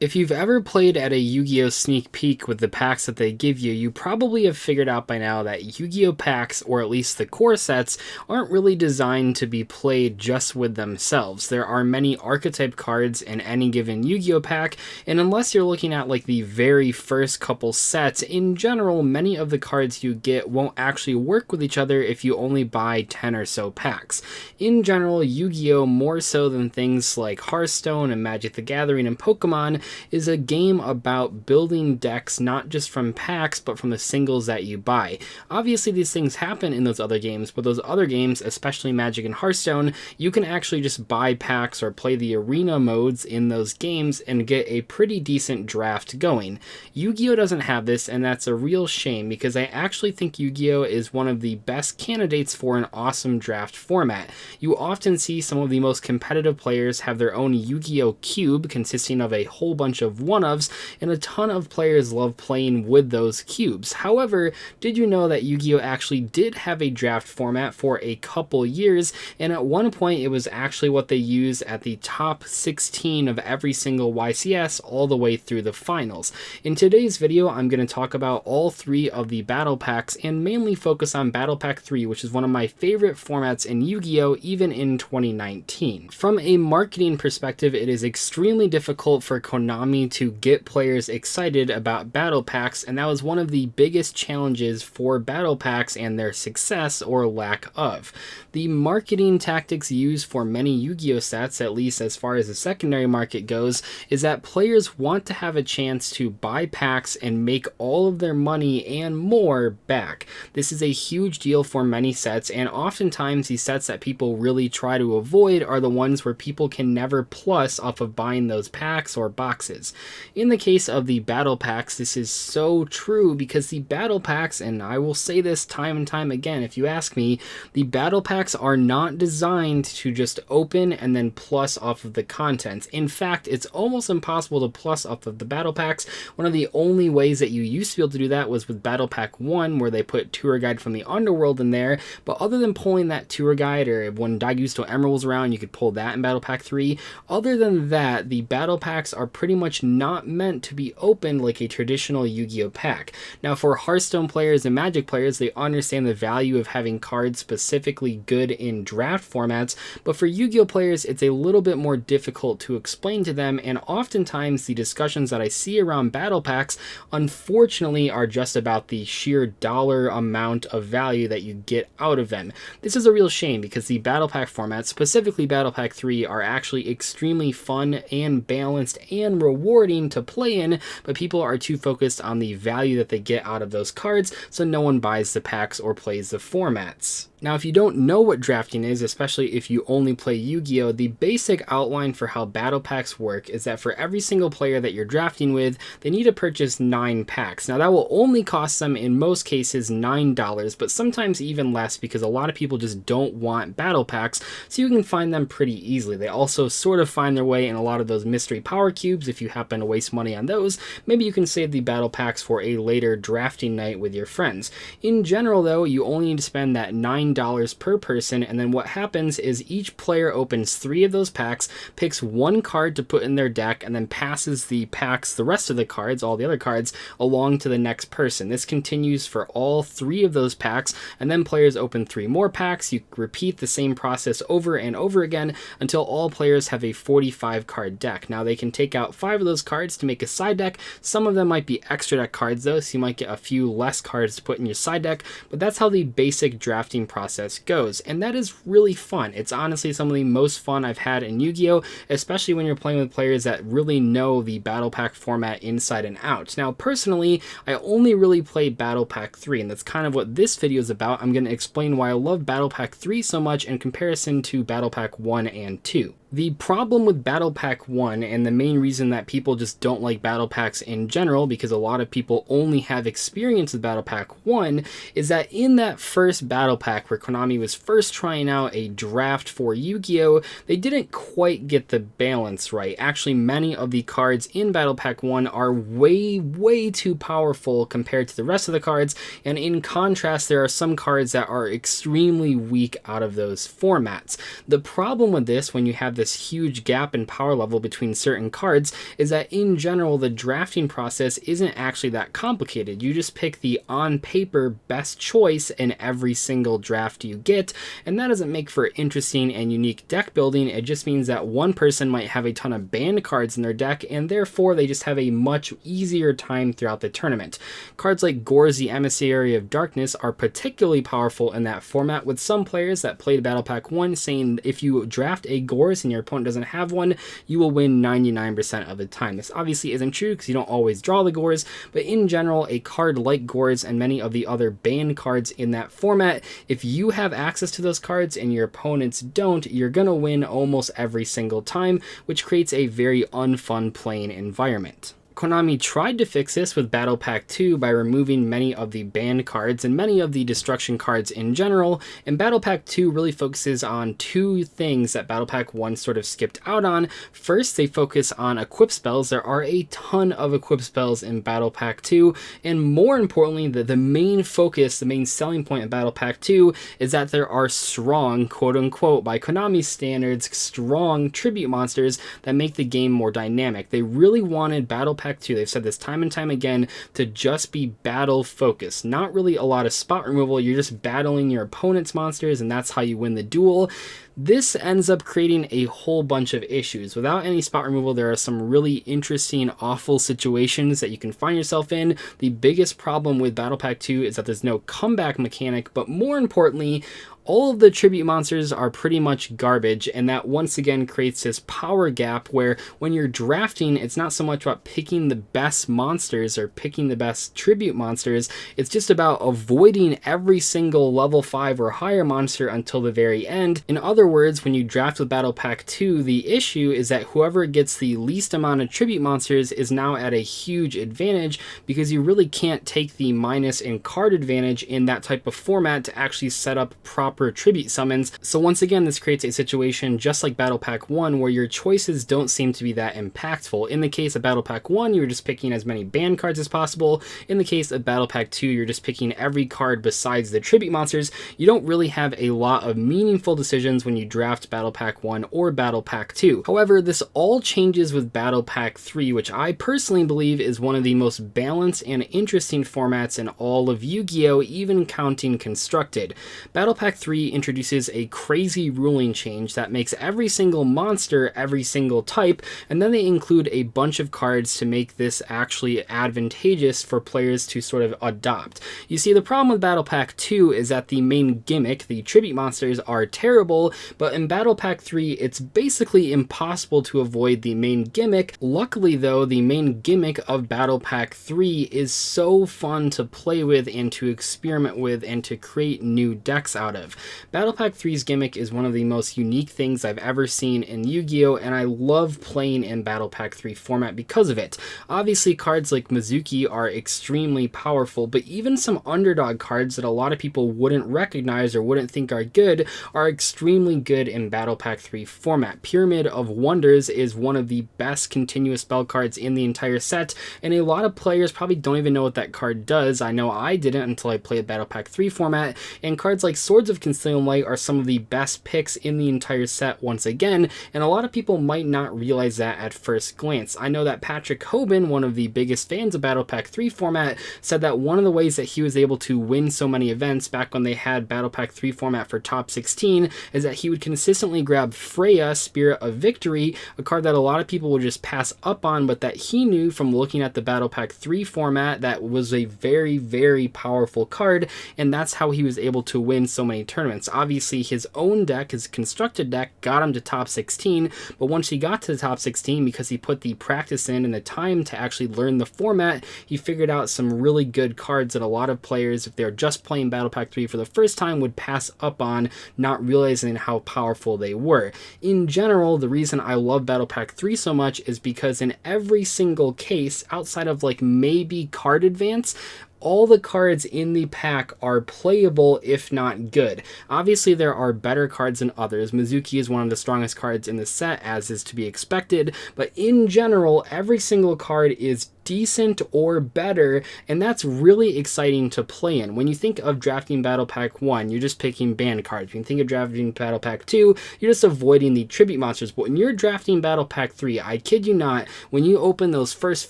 If you've ever played at a Yu-Gi-Oh! Sneak peek with the packs that they give you, you probably have figured out by now that Yu-Gi-Oh! Packs, or at least the core sets, aren't really designed to be played just with themselves. There are many archetype cards in any given Yu-Gi-Oh! Pack, and unless you're looking at like the very first couple sets, in general, many of the cards you get won't actually work with each other if you only buy 10 or so packs. In general, Yu-Gi-Oh! More so than things like Hearthstone and Magic the Gathering and Pokemon, is a game about building decks not just from packs but from the singles that you buy. Obviously these things happen in those other games, but those other games, especially Magic and Hearthstone, you can actually just buy packs or play the arena modes in those games and get a pretty decent draft going. Yu-Gi-Oh! Doesn't have this, and that's a real shame because I actually think Yu-Gi-Oh! Is one of the best candidates for an awesome draft format. You often see some of the most competitive players have their own Yu-Gi-Oh! Cube consisting of a whole bunch of one-ofs, and a ton of players love playing with those cubes. However, did you know that Yu-Gi-Oh! Actually did have a draft format for a couple years, and at one point it was actually what they used at the top 16 of every single YCS all the way through the finals. In today's video, I'm going to talk about all three of the battle packs and mainly focus on Battle Pack 3, which is one of my favorite formats in Yu-Gi-Oh! Even in 2019. From a marketing perspective, it is extremely difficult for Konami to get players excited about battle packs, and that was one of the biggest challenges for battle packs and their success or lack of. The marketing tactics used for many Yu-Gi-Oh! Sets, at least as far as the secondary market goes, is that players want to have a chance to buy packs and make all of their money and more back. This is a huge deal for many sets, and oftentimes the sets that people really try to avoid are the ones where people can never plus off of buying those packs or boxes. In the case of the battle packs, this is so true because the battle packs, and I will say this time and time again if you ask me, the battle packs are not designed to just open and then plus off of the contents. In fact, it's almost impossible to plus off of the battle packs. One of the only ways that you used to be able to do that was with Battle Pack 1, where they put Tour Guide from the Underworld in there, but other than pulling that Tour Guide, or when Daigusto Emerald was around, you could pull that in Battle Pack 3. Other than that, the battle packs are pretty much not meant to be opened like a traditional Yu-Gi-Oh! Pack. Now for Hearthstone players and Magic players, they understand the value of having cards specifically good in draft formats, but for Yu-Gi-Oh! Players, it's a little bit more difficult to explain to them, and oftentimes the discussions that I see around battle packs, unfortunately, are just about the sheer dollar amount of value that you get out of them. This is a real shame because the battle pack formats, specifically Battle Pack 3, are actually extremely fun and balanced and rewarding to play in, but people are too focused on the value that they get out of those cards, so no one buys the packs or plays the formats. Now, if you don't know what drafting is, especially if you only play Yu-Gi-Oh!, the basic outline for how battle packs work is that for every single player that you're drafting with, they need to purchase 9 packs. Now, that will only cost them, in most cases, $9, but sometimes even less because a lot of people just don't want battle packs, so you can find them pretty easily. They also sort of find their way in a lot of those mystery power cubes. If you happen to waste money on those, maybe you can save the battle packs for a later drafting night with your friends. In general, though, you only need to spend that $9 per person, and then what happens is each player opens 3 of those packs, picks 1 card to put in their deck, and then passes the packs, the rest of the cards, all the other cards, along to the next person. This continues for all 3 of those packs, and then players open 3 more packs. You repeat the same process over and over again until all players have a 45 card deck. Now they can take out 5 of those cards to make a side deck. Some of them might be extra deck cards though, so you might get a few less cards to put in your side deck, but that's how the basic drafting process goes, and that is really fun. It's honestly some of the most fun I've had in Yu-Gi-Oh!, especially when you're playing with players that really know the battle pack format inside and out. Now personally, I only really play Battle Pack 3, and that's kind of what this video is about. I'm going to explain why I love Battle Pack 3 so much in comparison to Battle Pack 1 and 2. The problem with Battle Pack 1, and the main reason that people just don't like Battle Packs in general, because a lot of people only have experience with Battle Pack 1, is that in that first Battle Pack where Konami was first trying out a draft for Yu-Gi-Oh!, they didn't quite get the balance right. Actually, many of the cards in Battle Pack 1 are way too powerful compared to the rest of the cards, and in contrast, there are some cards that are extremely weak out of those formats. The problem with this, when you have this huge gap in power level between certain cards is that in general, the drafting process isn't actually that complicated. You just pick the on paper best choice in every single draft you get, and that doesn't make for interesting and unique deck building. It just means that one person might have a ton of banned cards in their deck, and therefore they just have a much easier time throughout the tournament. Cards like Gorz the Emissary of Darkness are particularly powerful in that format, with some players that played Battle Pack 1 saying if you draft a Gorz and your opponent doesn't have one, you will win 99% of the time. This obviously isn't true because you don't always draw the Gorz, but in general, a card like Gorz and many of the other banned cards in that format, if you have access to those cards and your opponents don't, you're gonna win almost every single time, which creates a very unfun playing environment. Konami tried to fix this with Battle Pack 2 by removing many of the banned cards and many of the destruction cards in general, and Battle Pack 2 really focuses on two things that Battle Pack 1 sort of skipped out on. First, they focus on equip spells. There are a ton of equip spells in Battle Pack 2, and more importantly, the main focus, the main selling point of Battle Pack 2 is that there are strong, quote-unquote, by Konami standards, strong tribute monsters that make the game more dynamic. They really wanted Battle Pack 2, they've said this time and time again, to just be battle focused. Not really a lot of spot removal, you're just battling your opponent's monsters and that's how you win the duel. This ends up creating a whole bunch of issues. Without any spot removal, there are some really interesting, awful situations that you can find yourself in. The biggest problem with Battle Pack 2 is that there's no comeback mechanic, but more importantly, all of the tribute monsters are pretty much garbage, and that once again creates this power gap where when you're drafting, it's not so much about picking the best monsters or picking the best tribute monsters, it's just about avoiding every single level 5 or higher monster until the very end. In other words, when you draft with Battle Pack 2, the issue is that whoever gets the least amount of tribute monsters is now at a huge advantage, because you really can't take the minus in card advantage in that type of format to actually set up proper tribute summons. So once again, this creates a situation just like Battle Pack 1 where your choices don't seem to be that impactful. In the case of Battle Pack 1, you're just picking as many banned cards as possible. In the case of Battle Pack 2, you're just picking every card besides the tribute monsters. You don't really have a lot of meaningful decisions when you draft Battle Pack 1 or Battle Pack 2. However, this all changes with Battle Pack 3, which I personally believe is one of the most balanced and interesting formats in all of Yu-Gi-Oh!, even counting Constructed. Battle Pack 3 introduces a crazy ruling change that makes every single monster every single type, and then they include a bunch of cards to make this actually advantageous for players to sort of adopt. You see, the problem with Battle Pack 2 is that the main gimmick, the tribute monsters, are terrible, but in Battle Pack 3, it's basically impossible to avoid the main gimmick. Luckily though, the main gimmick of Battle Pack 3 is so fun to play with and to experiment with and to create new decks out of. Battle Pack 3's gimmick is one of the most unique things I've ever seen in Yu-Gi-Oh! And I love playing in Battle Pack 3 format because of it. Obviously, cards like Mizuki are extremely powerful, but even some underdog cards that a lot of people wouldn't recognize or wouldn't think are good are extremely good in Battle Pack 3 format. Pyramid of Wonders is one of the best continuous spell cards in the entire set, and a lot of players probably don't even know what that card does. I know I didn't until I played Battle Pack 3 format, and cards like Swords of Concealing Light are some of the best picks in the entire set once again, and a lot of people might not realize that at first glance. I know that Patrick Hoban, one of the biggest fans of Battle Pack 3 format, said that one of the ways that he was able to win so many events back when they had Battle Pack 3 format for top 16 is that he would consistently grab Freya, Spirit of Victory, a card that a lot of people would just pass up on, but that he knew from looking at the Battle Pack 3 format that was a very, very powerful card, and that's how he was able to win so many tournaments. Obviously, his own deck, his constructed deck, got him to top 16, but once he got to the top 16, because he put the practice in and the time to actually learn the format, he figured out some really good cards that a lot of players, if they're just playing Battle Pack 3 for the first time, would pass up on, not realizing how powerful they were. In general, the reason I love Battle Pack 3 so much is because in every single case, outside of like maybe card advance, all the cards in the pack are playable, if not good. Obviously, there are better cards than others. Mizuki is one of the strongest cards in the set, as is to be expected, but in general, every single card is decent or better, and that's really exciting to play in. When you think of drafting Battle Pack 1, you're just picking banned cards. When you think of drafting Battle Pack 2, you're just avoiding the tribute monsters. But when you're drafting Battle Pack 3, I kid you not, when you open those first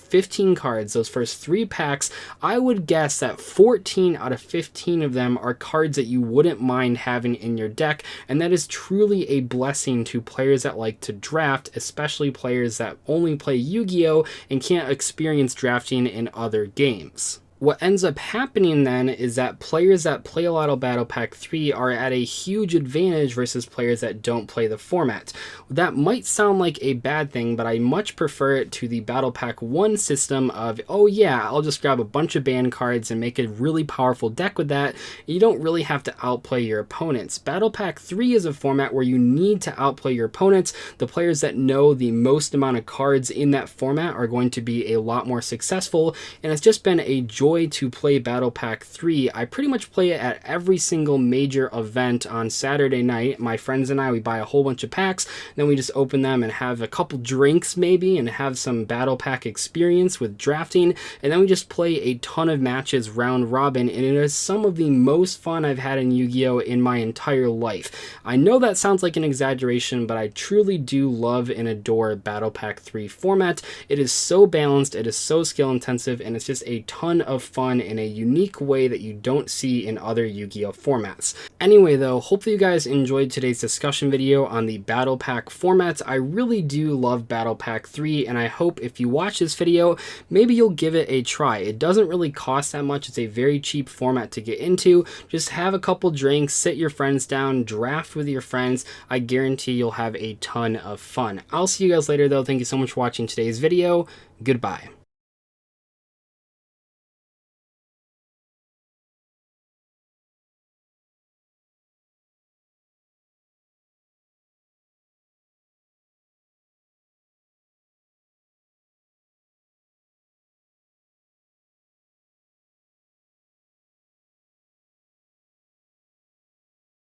15 cards, those first 3 packs, I would guess that 14 out of 15 of them are cards that you wouldn't mind having in your deck, and that is truly a blessing to players that like to draft, especially players that only play Yu-Gi-Oh! And can't experience drafting in other games. What ends up happening then is that players that play a lot of Battle Pack 3 are at a huge advantage versus players that don't play the format. That might sound like a bad thing, but I much prefer it to the Battle Pack 1 system of, oh yeah, I'll just grab a bunch of banned cards and make a really powerful deck with that. You don't really have to outplay your opponents. Battle Pack 3 is a format where you need to outplay your opponents. The players that know the most amount of cards in that format are going to be a lot more successful, and it's just been a joy to play Battle Pack 3. I pretty much play it at every single major event on Saturday night. My friends and I, we buy a whole bunch of packs, then we just open them and have a couple drinks maybe and have some Battle Pack experience with drafting, and then we just play a ton of matches round robin, and it is some of the most fun I've had in Yu-Gi-Oh! In my entire life. I know that sounds like an exaggeration, but I truly do love and adore Battle Pack 3 format. It is so balanced, it is so skill intensive, and it's just a ton of fun in a unique way that you don't see in other Yu-Gi-Oh! Formats. Anyway though, hopefully you guys enjoyed today's discussion video on the Battle Pack formats. I really do love Battle Pack 3, and I hope if you watch this video, maybe you'll give it a try. It doesn't really cost that much. It's a very cheap format to get into. Just have a couple drinks, sit your friends down, draft with your friends. I guarantee you'll have a ton of fun. I'll see you guys later though. Thank you so much for watching today's video. Goodbye.